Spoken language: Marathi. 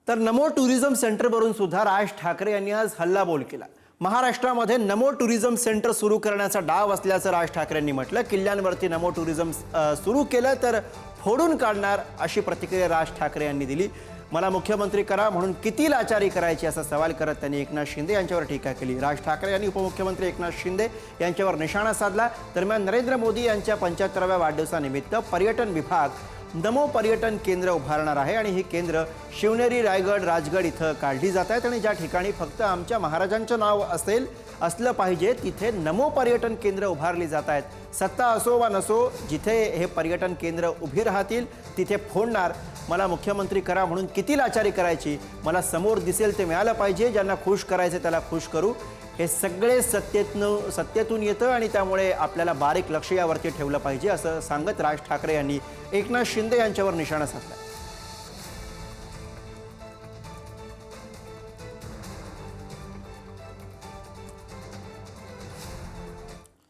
तर नमो टुरिझम सेंटरवरून सुद्धा राज ठाकरे यांनी आज हल्लाबोल केला। महाराष्ट्रामध्ये नमो टुरिझम सेंटर सुरू करण्याचा डाव असल्याचं राज ठाकरेंनी म्हटलं। किल्ल्यांवरती नमो टुरिझम सुरू केलं तर फोडून काढणार अशी प्रतिक्रिया राज ठाकरे यांनी दिली। मला मुख्यमंत्री करा म्हणून किती लाचारी करायची असा सवाल करत त्यांनी एकनाथ शिंदे यांच्यावर टीका केली। राज ठाकरे यांनी उपमुख्यमंत्री एकनाथ शिंदे यांच्यावर निशाणा साधला। दरम्यान नरेंद्र मोदी यांच्या 75व्या वाढदिवसानिमित्त पर्यटन विभाग नमो पर्यटन केंद्र उभारणार आहे आणि ही केंद्र शिवनेरी, रायगड, राजगड इथं काढली जात आहेत आणि ज्या ठिकाणी फक्त आमच्या महाराजांचं नाव असलं पाहिजे तिथे नमो पर्यटन केंद्र उभारली जात आहेत। सत्ता असो वा नसो, जिथे हे पर्यटन केंद्र उभी राहतील तिथे फोडणार। मला मुख्यमंत्री करा म्हणून किती लाचारी करायची, मला समोर दिसेल ते मिळालं पाहिजे, ज्यांना खुश करायचे त्याला खुश करू। हे सगळे सत्तेतून येतं आणि त्यामुळे आपल्याला बारीक लक्ष यावरती ठेवलं पाहिजे असं सांगत राज ठाकरे यांनी एकनाथ शिंदे यांच्यावर निशाणा साधला।